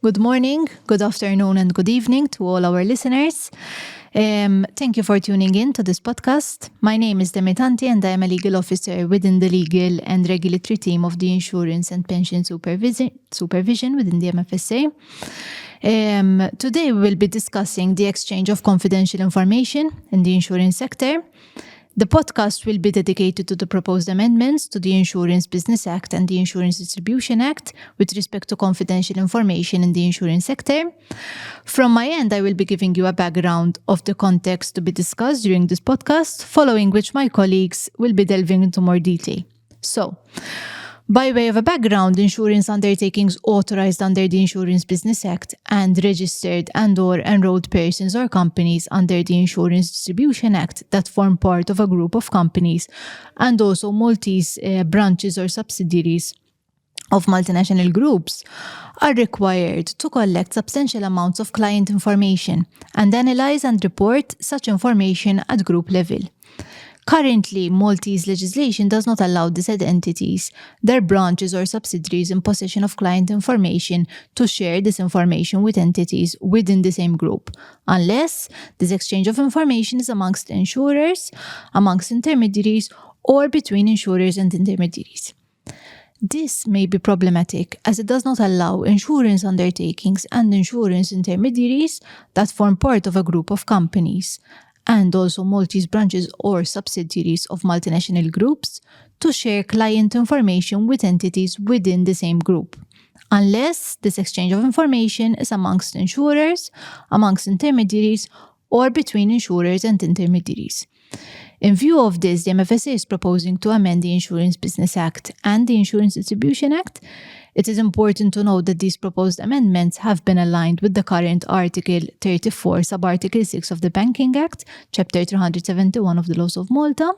Good morning, good afternoon, and good evening to all our listeners. Thank you for tuning in to this podcast. My name is Demitanti and I am a legal officer within the legal and regulatory team of the Insurance and Pension Supervision within the MFSA. Today we will be discussing the exchange of confidential information in the insurance sector. The podcast will be dedicated to the proposed amendments to the Insurance Business Act and the Insurance Distribution Act with respect to confidential information in the insurance sector. From my end, I will be giving you a background of the context to be discussed during this podcast, following which my colleagues will be delving into more detail. So, by way of a background, insurance undertakings authorized under the Insurance Business Act and registered and/or enrolled persons or companies under the Insurance Distribution Act that form part of a group of companies and also Maltese branches or subsidiaries of multinational groups are required to collect substantial amounts of client information and analyze and report such information at group level. Currently, Maltese legislation does not allow these entities, their branches or subsidiaries in possession of client information to share this information with entities within the same group, unless this exchange of information is amongst insurers, amongst intermediaries, or between insurers and intermediaries. This may be problematic as it does not allow insurance undertakings and insurance intermediaries that form part of a group of companies and also Maltese branches or subsidiaries of multinational groups to share client information with entities within the same group, unless this exchange of information is amongst insurers, amongst intermediaries, or between insurers and intermediaries. In view of this, the MFSA is proposing to amend the Insurance Business Act and the Insurance Distribution Act. It is important to note that these proposed amendments have been aligned with the current Article 34, Sub-Article 6 of the Banking Act, Chapter 371 of the Laws of Malta.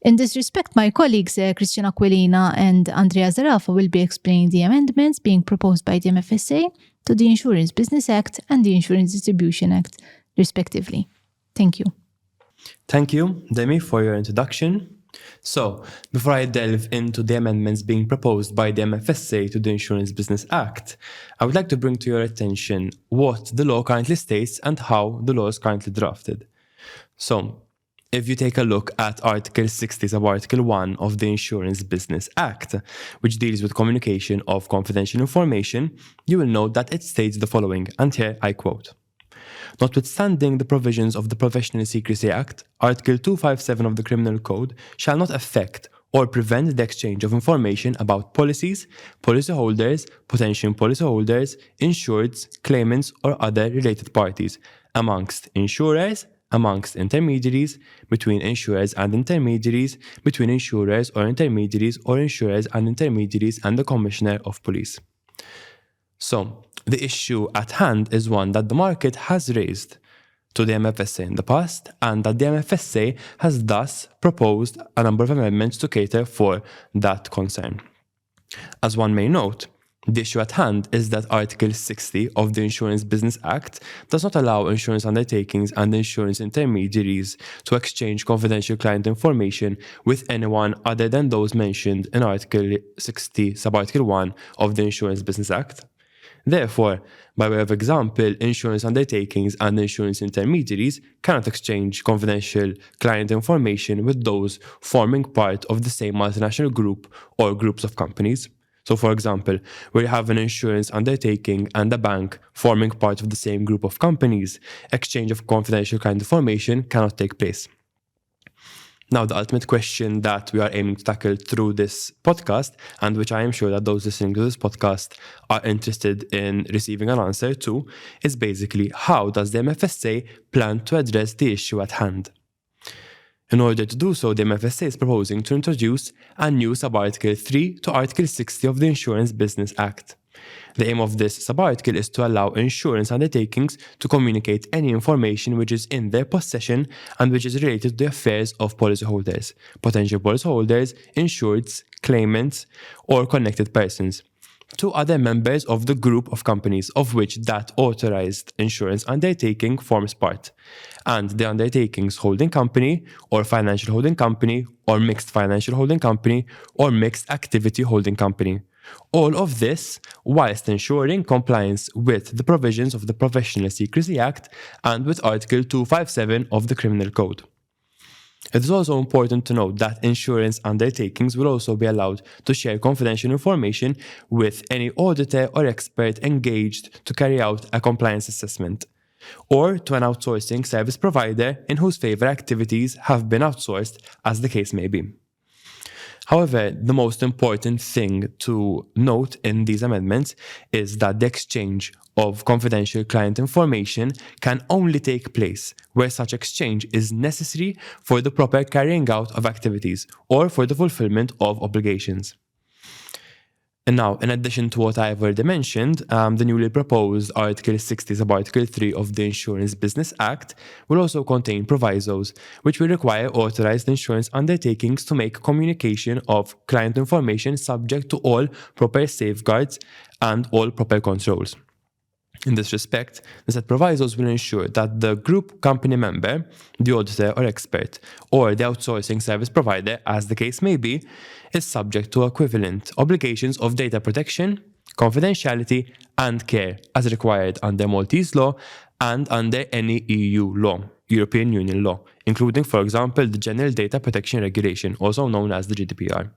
In this respect, my colleagues Christian Aquilina and Andrea Zarafa will be explaining the amendments being proposed by the MFSA to the Insurance Business Act and the Insurance Distribution Act, respectively. Thank you. Thank you, Demi, for your introduction. So, before I delve into the amendments being proposed by the MFSA to the Insurance Business Act, I would like to bring to your attention what the law currently states and how the law is currently drafted. So, if you take a look at Article 60 of Article 1 of the Insurance Business Act, which deals with communication of confidential information, you will note that it states the following, and here I quote: "Notwithstanding the provisions of the Professional Secrecy Act, Article 257 of the Criminal Code shall not affect or prevent the exchange of information about policies, policyholders, potential policyholders, insureds, claimants, or other related parties amongst insurers, amongst intermediaries, between insurers and intermediaries, between insurers or intermediaries, or insurers and intermediaries and the Commissioner of Police." So, the issue at hand is one that the market has raised to the MFSA in the past, and that the MFSA has thus proposed a number of amendments to cater for that concern. As one may note, the issue at hand is that Article 60 of the Insurance Business Act does not allow insurance undertakings and insurance intermediaries to exchange confidential client information with anyone other than those mentioned in Article 60, Sub-Article 1 of the Insurance Business Act. Therefore, by way of example, insurance undertakings and insurance intermediaries cannot exchange confidential client information with those forming part of the same multinational group or groups of companies. So, for example, where you have an insurance undertaking and a bank forming part of the same group of companies, exchange of confidential client information cannot take place. Now, the ultimate question that we are aiming to tackle through this podcast, and which I am sure that those listening to this podcast are interested in receiving an answer to, is basically how does the MFSA plan to address the issue at hand? In order to do so, the MFSA is proposing to introduce a new sub-article 3 to Article 60 of the Insurance Business Act. The aim of this sub-article is to allow insurance undertakings to communicate any information which is in their possession and which is related to the affairs of policyholders, potential policyholders, insureds, claimants, or connected persons, to other members of the group of companies of which that authorized insurance undertaking forms part, and the undertaking's holding company, or financial holding company, or mixed financial holding company, or mixed activity holding company, All of this whilst ensuring compliance with the provisions of the Professional Secrecy Act and with Article 257 of the Criminal Code. It is also important to note that insurance undertakings will also be allowed to share confidential information with any auditor or expert engaged to carry out a compliance assessment, or to an outsourcing service provider in whose favour activities have been outsourced, as the case may be. However, the most important thing to note in these amendments is that the exchange of confidential client information can only take place where such exchange is necessary for the proper carrying out of activities or for the fulfillment of obligations. And now, in addition to what I've already mentioned, the newly proposed Article 60 sub-Article 3 of the Insurance Business Act will also contain provisos which will require authorized insurance undertakings to make communication of client information subject to all proper safeguards and all proper controls. In this respect, the said provisos will ensure that the group company member, the auditor or expert, or the outsourcing service provider, as the case may be, is subject to equivalent obligations of data protection, confidentiality, and care as required under Maltese law and under any EU law, European Union law, including, for example, the General Data Protection Regulation, also known as the GDPR.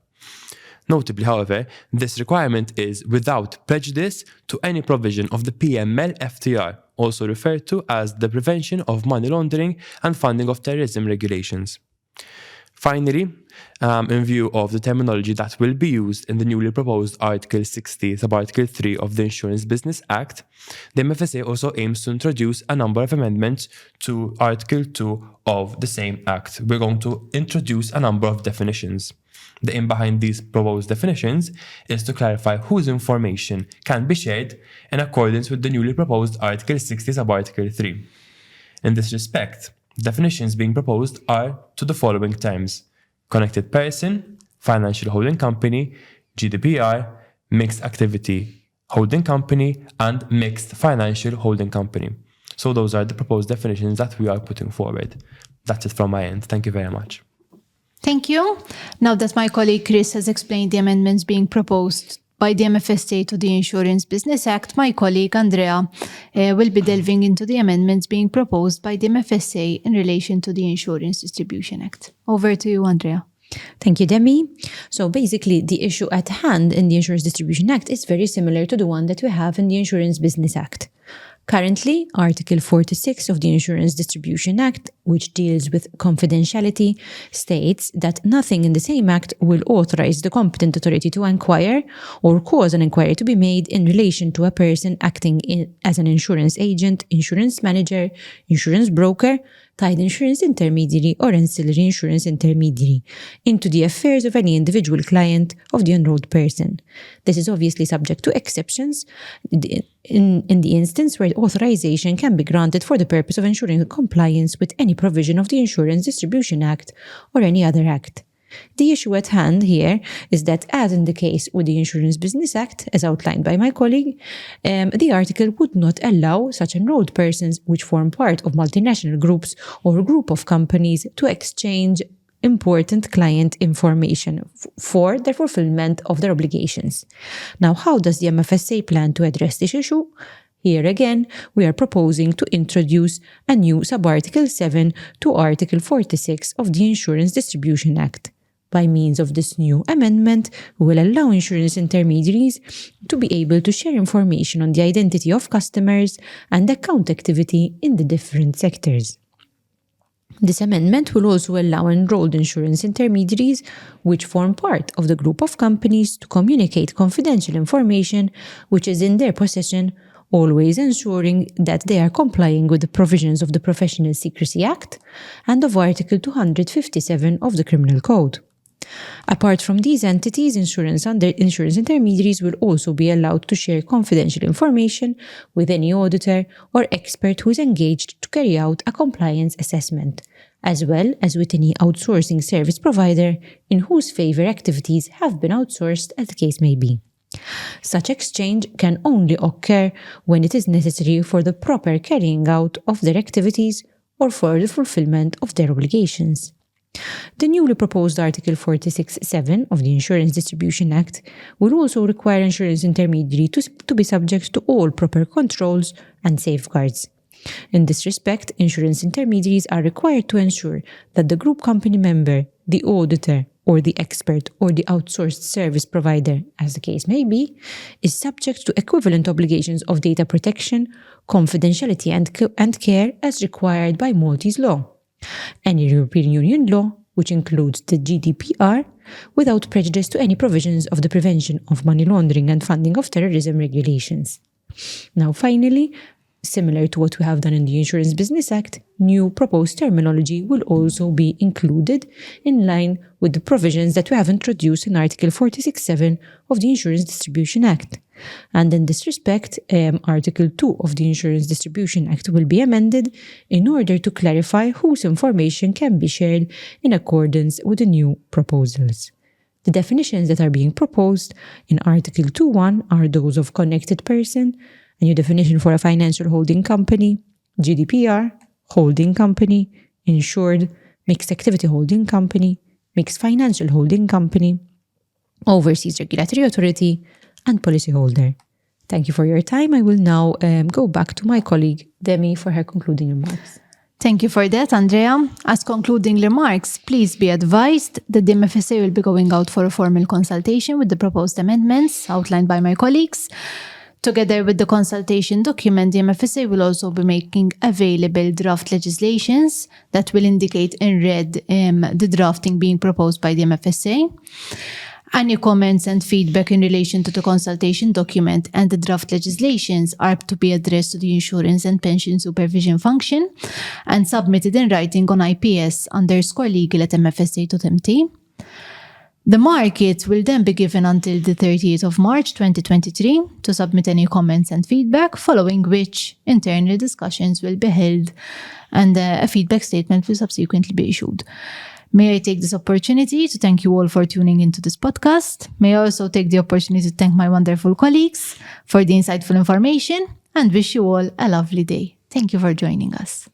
Notably, however, this requirement is without prejudice to any provision of the PML FTR, also referred to as the Prevention of Money Laundering and Funding of Terrorism regulations. Finally, in view of the terminology that will be used in the newly proposed Article 60 sub-Article 3 of the Insurance Business Act, the MFSA also aims to introduce a number of amendments to Article 2 of the same Act. We're going to introduce a number of definitions. The aim behind these proposed definitions is to clarify whose information can be shared in accordance with the newly proposed Article 60 sub-Article 3. In this respect, definitions being proposed are to the following terms: connected person, financial holding company, GDPR, mixed activity holding company, and mixed financial holding company. So those are the proposed definitions that we are putting forward. That's it from my end. Thank you very much. Thank you. Now that my colleague Chris has explained the amendments being proposed by the MFSA to the Insurance Business Act, my colleague Andrea will be delving into the amendments being proposed by the MFSA in relation to the Insurance Distribution Act. Over to you, Andrea. Thank you, Demi. So basically, the issue at hand in the Insurance Distribution Act is very similar to the one that we have in the Insurance Business Act. Currently, Article 46 of the Insurance Distribution Act, which deals with confidentiality, states that nothing in the same act will authorize the competent authority to inquire or cause an inquiry to be made in relation to a person acting as an insurance agent, insurance manager, insurance broker, tied insurance intermediary, or ancillary insurance intermediary into the affairs of any individual client of the enrolled person. This is obviously subject to exceptions in the instance where authorization can be granted for the purpose of ensuring compliance with any provision of the Insurance Distribution Act or any other act. The issue at hand here is that, as in the case with the Insurance Business Act, as outlined by my colleague, the article would not allow such enrolled persons which form part of multinational groups or a group of companies to exchange important client information for the fulfillment of their obligations. Now, how does the MFSA plan to address this issue? Here again, we are proposing to introduce a new sub-Article 7 to Article 46 of the Insurance Distribution Act. By means of this new amendment, we will allow insurance intermediaries to be able to share information on the identity of customers and account activity in the different sectors. This amendment will also allow enrolled insurance intermediaries, which form part of the group of companies, to communicate confidential information which is in their possession, always ensuring that they are complying with the provisions of the Professional Secrecy Act and of Article 257 of the Criminal Code. Apart from these entities, insurance intermediaries will also be allowed to share confidential information with any auditor or expert who is engaged to carry out a compliance assessment, as well as with any outsourcing service provider in whose favour activities have been outsourced, as the case may be. Such exchange can only occur when it is necessary for the proper carrying out of their activities or for the fulfillment of their obligations. The newly proposed Article 46(7) of the Insurance Distribution Act will also require insurance intermediary to be subject to all proper controls and safeguards. In this respect, insurance intermediaries are required to ensure that the group company member, the auditor, or the expert or the outsourced service provider, as the case may be, is subject to equivalent obligations of data protection, confidentiality and care as required by Maltese law, any European Union law, which includes the GDPR, without prejudice to any provisions of the Prevention of Money Laundering and Funding of Terrorism regulations. Now, finally, similar to what we have done in the Insurance Business Act, new proposed terminology will also be included in line with the provisions that we have introduced in Article 46(7) of the Insurance Distribution Act. And in this respect, Article 2 of the Insurance Distribution Act will be amended in order to clarify whose information can be shared in accordance with the new proposals. The definitions that are being proposed in Article 2.1 are those of connected person, a new definition for a financial holding company, GDPR, holding company, insured, mixed activity holding company, mixed financial holding company, overseas regulatory authority, and policyholder. Thank you for your time. I will now go back to my colleague, Demi, for her concluding remarks. Thank you for that, Andrea. As concluding remarks, please be advised that the MFSA will be going out for a formal consultation with the proposed amendments outlined by my colleagues. Together with the consultation document, the MFSA will also be making available draft legislations that will indicate in red the drafting being proposed by the MFSA. Any comments and feedback in relation to the consultation document and the draft legislations are to be addressed to the Insurance and Pension Supervision function and submitted in writing on ips_legal@mfsa.mt. The market will then be given until the 30th of March 2023 to submit any comments and feedback, following which internal discussions will be held and a feedback statement will subsequently be issued. May I take this opportunity to thank you all for tuning into this podcast. May I also take the opportunity to thank my wonderful colleagues for the insightful information and wish you all a lovely day. Thank you for joining us.